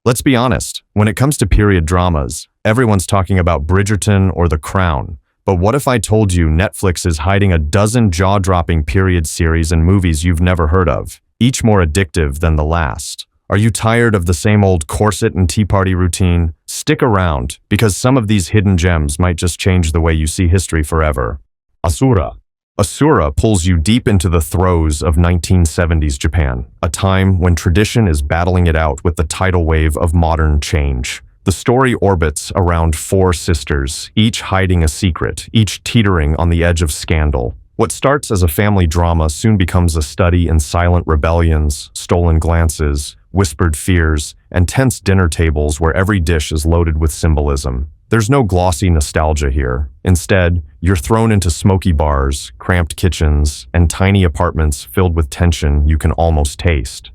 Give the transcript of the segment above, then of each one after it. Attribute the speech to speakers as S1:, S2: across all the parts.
S1: Let's be honest, when it comes to period dramas, everyone's talking about Bridgerton or The Crown. But what if I told you Netflix is hiding a dozen jaw-dropping period series and movies you've never heard of, each more addictive than the last? Are you tired of the same old corset and tea party routine? Stick around, because some of these hidden gems might just change the way you see history forever. Assura. Assura pulls you deep into the throes of 1970s Japan, a time when tradition is battling it out with the tidal wave of modern change. The story orbits around four sisters, each hiding a secret, each teetering on the edge of scandal. What starts as a family drama soon becomes a study in silent rebellions, stolen glances, whispered fears, and tense dinner tables where every dish is loaded with symbolism. There's no glossy nostalgia here. Instead, you're thrown into smoky bars, cramped kitchens, and tiny apartments filled with tension you can almost taste.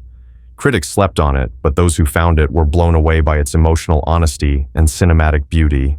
S1: Critics slept on it, but those who found it were blown away by its emotional honesty and cinematic beauty.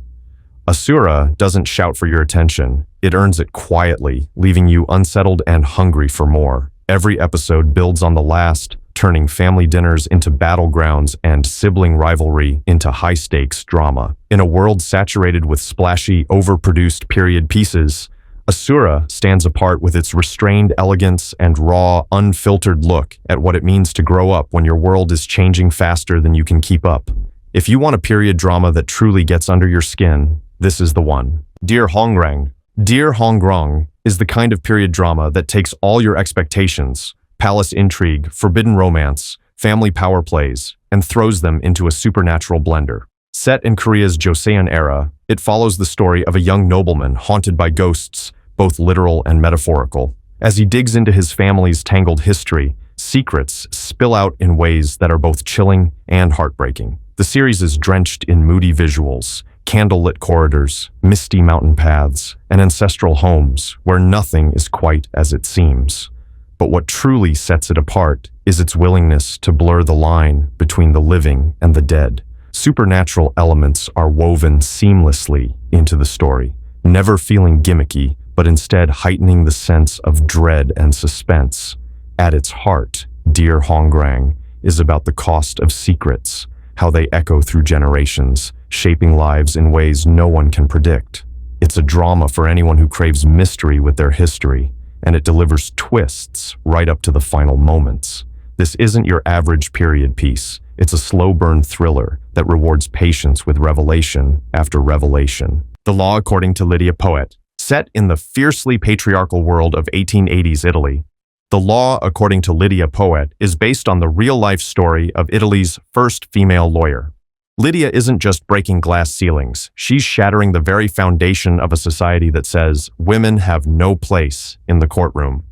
S1: Assura doesn't shout for your attention. It earns it quietly, leaving you unsettled and hungry for more. Every episode builds on the last, turning family dinners into battlegrounds and sibling rivalry into high-stakes drama. In a world saturated with splashy, overproduced period pieces, Assura stands apart with its restrained elegance and raw, unfiltered look at what it means to grow up when your world is changing faster than you can keep up. If you want a period drama that truly gets under your skin, this is the one. Dear Hongrang. Dear Hongrang is the kind of period drama that takes all your expectations, palace intrigue, forbidden romance, family power plays, and throws them into a supernatural blender. Set in Korea's Joseon era, it follows the story of a young nobleman haunted by ghosts, both literal and metaphorical. As he digs into his family's tangled history, secrets spill out in ways that are both chilling and heartbreaking. The series is drenched in moody visuals, candlelit corridors, misty mountain paths, and ancestral homes where nothing is quite as it seems. But what truly sets it apart is its willingness to blur the line between the living and the dead. Supernatural elements are woven seamlessly into the story, never feeling gimmicky, but instead heightening the sense of dread and suspense. At its heart, Dear Hongrang is about the cost of secrets, how they echo through generations, shaping lives in ways no one can predict. It's a drama for anyone who craves mystery with their history, and it delivers twists right up to the final moments. This isn't your average period piece. It's a slow-burn thriller that rewards patience with revelation after revelation. The Law According to Lydia Poet. Set in the fiercely patriarchal world of 1880s Italy, The Law According to Lydia Poet is based on the real-life story of Italy's first female lawyer. Lydia isn't just breaking glass ceilings, she's shattering the very foundation of a society that says women have no place in the courtroom.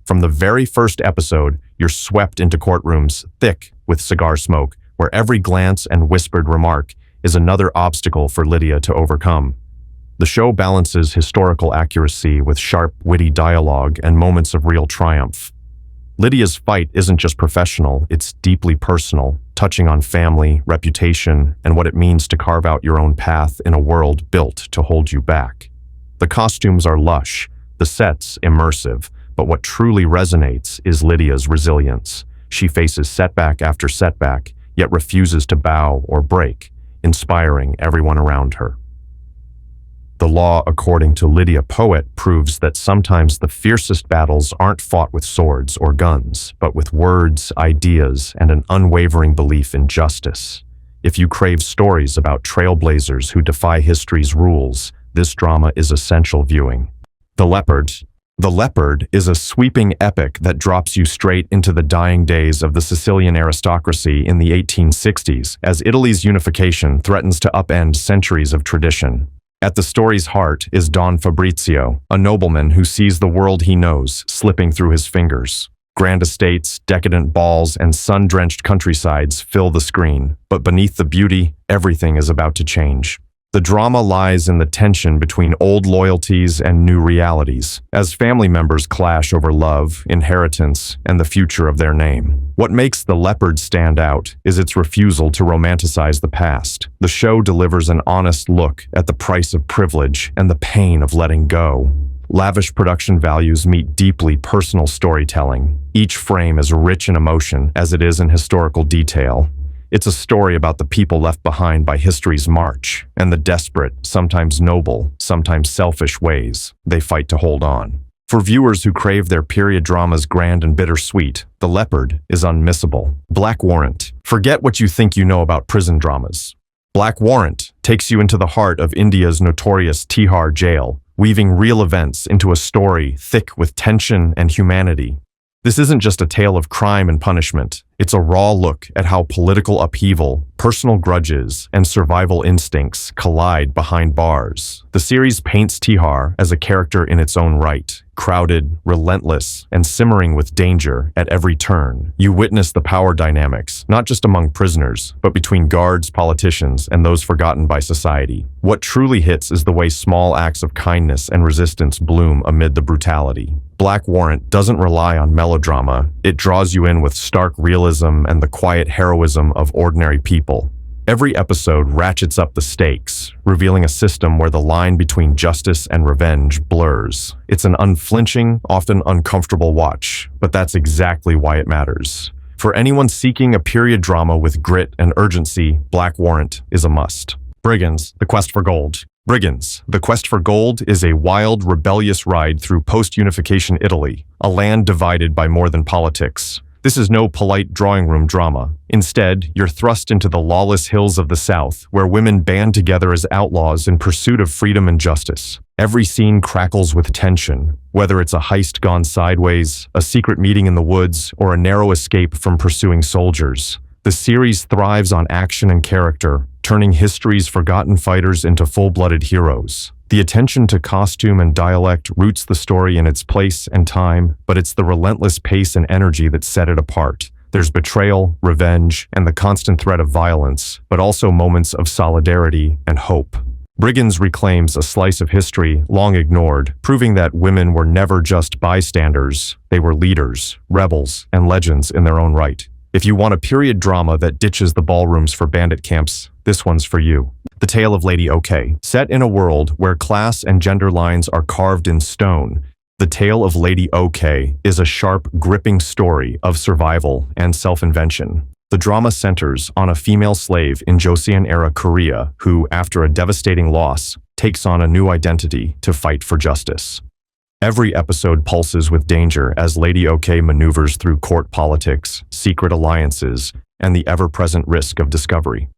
S1: From the very first episode, you're swept into courtrooms thick with cigar smoke, where every glance and whispered remark is another obstacle for Lydia to overcome. The show balances historical accuracy with sharp, witty dialogue and moments of real triumph. Lydia's fight isn't just professional, it's deeply personal, touching on family, reputation, and what it means to carve out your own path in a world built to hold you back. The costumes are lush, the sets immersive, but what truly resonates is Lydia's resilience. She faces setback after setback, yet refuses to bow or break, inspiring everyone around her. The Law According to Lydia Poet proves that sometimes the fiercest battles aren't fought with swords or guns, but with words, ideas, and an unwavering belief in justice. If you crave stories about trailblazers who defy history's rules, this drama is essential viewing. The Leopard. The Leopard is a sweeping epic that drops you straight into the dying days of the Sicilian aristocracy in the 1860s, as Italy's unification threatens to upend centuries of tradition. At the story's heart is Don Fabrizio, a nobleman who sees the world he knows slipping through his fingers. Grand estates, decadent balls, and sun-drenched countrysides fill the screen, but beneath the beauty, everything is about to change. The drama lies in the tension between old loyalties and new realities, as family members clash over love, inheritance, and the future of their name. What makes The Leopard stand out is its refusal to romanticize the past. The show delivers an honest look at the price of privilege and the pain of letting go. Lavish production values meet deeply personal storytelling. Each frame is rich in emotion as it is in historical detail. It's a story about the people left behind by history's march and the desperate, sometimes noble, sometimes selfish ways they fight to hold on. For viewers who crave their period dramas grand and bittersweet, The Leopard is unmissable. Black Warrant. Forget what you think you know about prison dramas. Black Warrant takes you into the heart of India's notorious Tihar jail, weaving real events into a story thick with tension and humanity. This isn't just a tale of crime and punishment. It's a raw look at how political upheaval, personal grudges, and survival instincts collide behind bars. The series paints Tihar as a character in its own right, crowded, relentless, and simmering with danger at every turn. You witness the power dynamics, not just among prisoners, but between guards, politicians, and those forgotten by society. What truly hits is the way small acts of kindness and resistance bloom amid the brutality. Black Warrant doesn't rely on melodrama. It draws you in with stark realism and the quiet heroism of ordinary people. Every episode ratchets up the stakes, revealing a system where the line between justice and revenge blurs. It's an unflinching, often uncomfortable watch, but that's exactly why it matters. For anyone seeking a period drama with grit and urgency, Black Warrant is a must. Briggins, The Quest for Gold. Briggins, The Quest for Gold is a wild, rebellious ride through post-unification Italy, a land divided by more than politics. This is no polite drawing room drama. Instead, you're thrust into the lawless hills of the South, where women band together as outlaws in pursuit of freedom and justice. Every scene crackles with tension, whether it's a heist gone sideways, a secret meeting in the woods, or a narrow escape from pursuing soldiers. The series thrives on action and character, turning history's forgotten fighters into full-blooded heroes. The attention to costume and dialect roots the story in its place and time, but it's the relentless pace and energy that set it apart. There's betrayal, revenge, and the constant threat of violence, but also moments of solidarity and hope. Briggins reclaims a slice of history long ignored, proving that women were never just bystanders. They were leaders, rebels, and legends in their own right. If you want a period drama that ditches the ballrooms for bandit camps, this one's for you. The Tale of Lady OK. Set in a world where class and gender lines are carved in stone, The Tale of Lady OK is a sharp, gripping story of survival and self-invention. The drama centers on a female slave in Joseon-era Korea who, after a devastating loss, takes on a new identity to fight for justice. Every episode pulses with danger as Lady OK maneuvers through court politics, secret alliances, and the ever-present risk of discovery.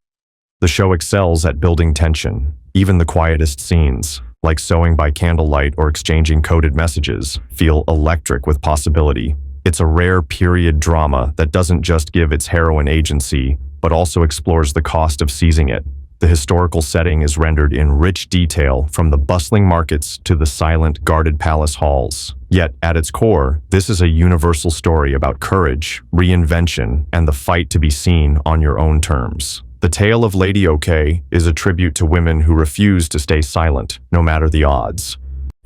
S1: The show excels at building tension. Even the quietest scenes, like sewing by candlelight or exchanging coded messages, feel electric with possibility. It's a rare period drama that doesn't just give its heroine agency, but also explores the cost of seizing it. The historical setting is rendered in rich detail, from the bustling markets to the silent, guarded palace halls. Yet, at its core, this is a universal story about courage, reinvention, and the fight to be seen on your own terms. The Tale of Lady OK is a tribute to women who refuse to stay silent, no matter the odds.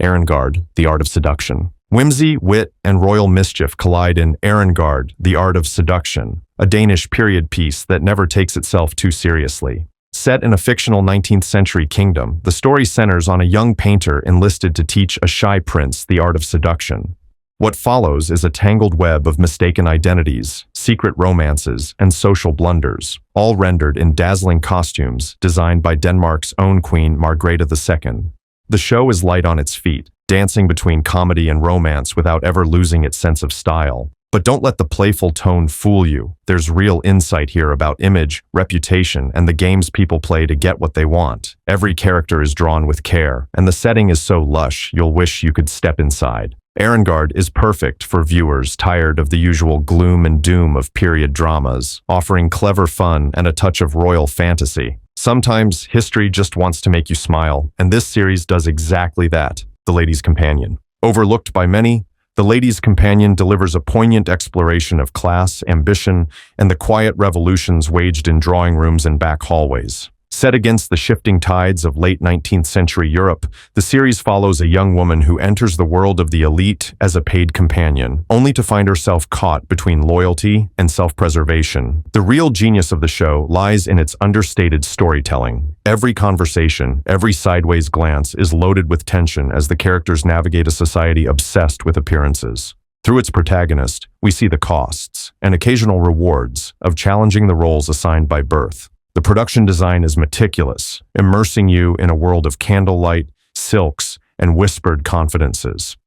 S1: Arengard, The Art of Seduction. Whimsy, wit, and royal mischief collide in Arengard, The Art of Seduction, a Danish period piece that never takes itself too seriously. Set in a fictional 19th century kingdom, the story centers on a young painter enlisted to teach a shy prince the art of seduction. What follows is a tangled web of mistaken identities, secret romances, and social blunders, all rendered in dazzling costumes designed by Denmark's own Queen Margrethe II. The show is light on its feet, dancing between comedy and romance without ever losing its sense of style. But don't let the playful tone fool you. There's real insight here about image, reputation, and the games people play to get what they want. Every character is drawn with care, and the setting is so lush you'll wish you could step inside. Arengard is perfect for viewers tired of the usual gloom and doom of period dramas, offering clever fun and a touch of royal fantasy. Sometimes history just wants to make you smile, and this series does exactly that. The Lady's Companion. Overlooked by many, The Lady's Companion delivers a poignant exploration of class, ambition, and the quiet revolutions waged in drawing rooms and back hallways. Set against the shifting tides of late 19th century Europe, the series follows a young woman who enters the world of the elite as a paid companion, only to find herself caught between loyalty and self-preservation. The real genius of the show lies in its understated storytelling. Every conversation, every sideways glance is loaded with tension as the characters navigate a society obsessed with appearances. Through its protagonist, we see the costs and occasional rewards of challenging the roles assigned by birth. The production design is meticulous, immersing you in a world of candlelight, silks, and whispered confidences.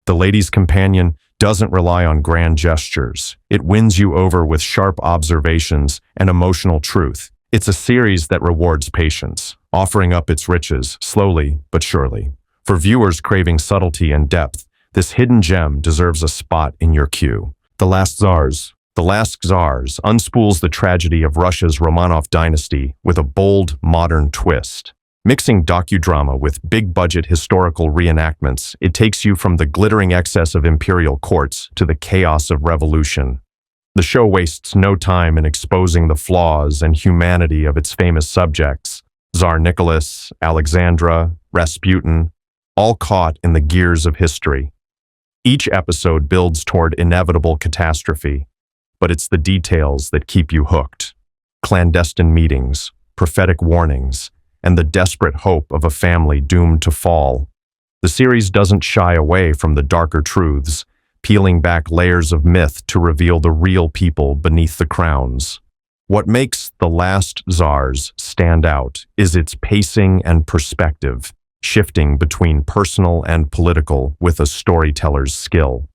S1: The Lady's Companion doesn't rely on grand gestures. It wins you over with sharp observations and emotional truth. It's a series that rewards patience, offering up its riches slowly but surely. For viewers craving subtlety and depth, this hidden gem deserves a spot in your queue. The Last Zars. The Last Zars unspools the tragedy of Russia's Romanov dynasty with a bold, modern twist. Mixing docudrama with big-budget historical reenactments, it takes you from the glittering excess of imperial courts to the chaos of revolution. The show wastes no time in exposing the flaws and humanity of its famous subjects, Tsar Nicholas, Alexandra, Rasputin, all caught in the gears of history. Each episode builds toward inevitable catastrophe, but it's the details that keep you hooked. Clandestine meetings, prophetic warnings, and the desperate hope of a family doomed to fall. The series doesn't shy away from the darker truths, peeling back layers of myth to reveal the real people beneath the crowns. What makes The Last Zars stand out is its pacing and perspective, shifting between personal and political with a storyteller's skill.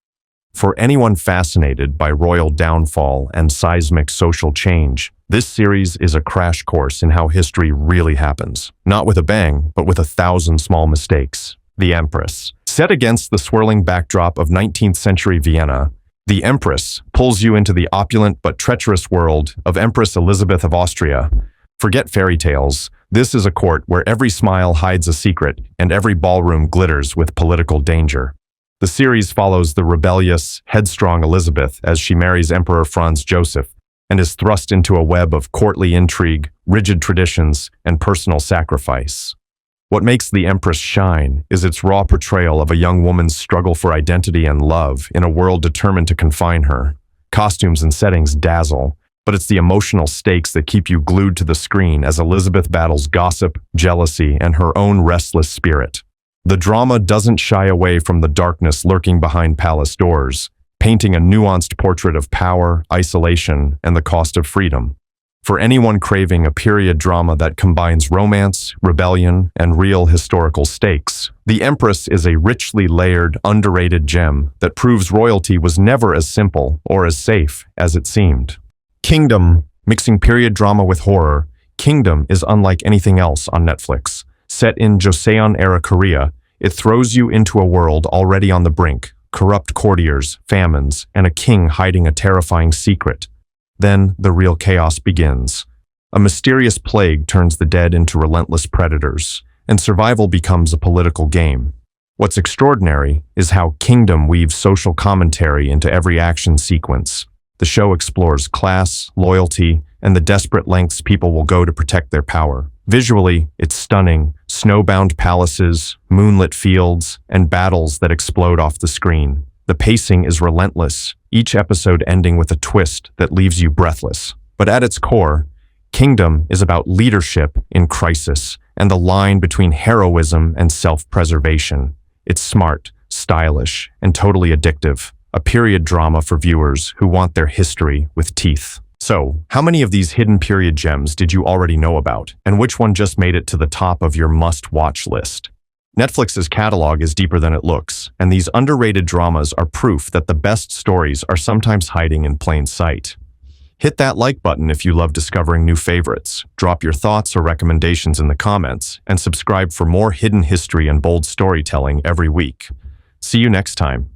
S1: For anyone fascinated by royal downfall and seismic social change, this series is a crash course in how history really happens. Not with a bang, but with 1,000 small mistakes. The Empress. Set against the swirling backdrop of 19th century Vienna, The Empress pulls you into the opulent but treacherous world of Empress Elizabeth of Austria. Forget fairy tales. This is a court where every smile hides a secret and every ballroom glitters with political danger. The series follows the rebellious, headstrong Elizabeth as she marries Emperor Franz Joseph and is thrust into a web of courtly intrigue, rigid traditions, and personal sacrifice. What makes The Empress shine is its raw portrayal of a young woman's struggle for identity and love in a world determined to confine her. Costumes and settings dazzle, but it's the emotional stakes that keep you glued to the screen as Elizabeth battles gossip, jealousy, and her own restless spirit. The drama doesn't shy away from the darkness lurking behind palace doors, painting a nuanced portrait of power, isolation, and the cost of freedom. For anyone craving a period drama that combines romance, rebellion, and real historical stakes, The Empress is a richly layered, underrated gem that proves royalty was never as simple or as safe as it seemed. Kingdom. Mixing period drama with horror, Kingdom is unlike anything else on Netflix. Set in Joseon-era Korea, it throws you into a world already on the brink, corrupt courtiers, famines, and a king hiding a terrifying secret. Then the real chaos begins. A mysterious plague turns the dead into relentless predators, and survival becomes a political game. What's extraordinary is how Kingdom weaves social commentary into every action sequence. The show explores class, loyalty, and the desperate lengths people will go to protect their power. Visually, it's stunning: snowbound palaces, moonlit fields, and battles that explode off the screen. The pacing is relentless, each episode ending with a twist that leaves you breathless. But at its core, Kingdom is about leadership in crisis and the line between heroism and self-preservation. It's smart, stylish, and totally addictive. A period drama for viewers who want their history with teeth. So, how many of these hidden period gems did you already know about, and which one just made it to the top of your must-watch list? Netflix's catalog is deeper than it looks, and these underrated dramas are proof that the best stories are sometimes hiding in plain sight. Hit that like button if you love discovering new favorites, drop your thoughts or recommendations in the comments, and subscribe for more hidden history and bold storytelling every week. See you next time.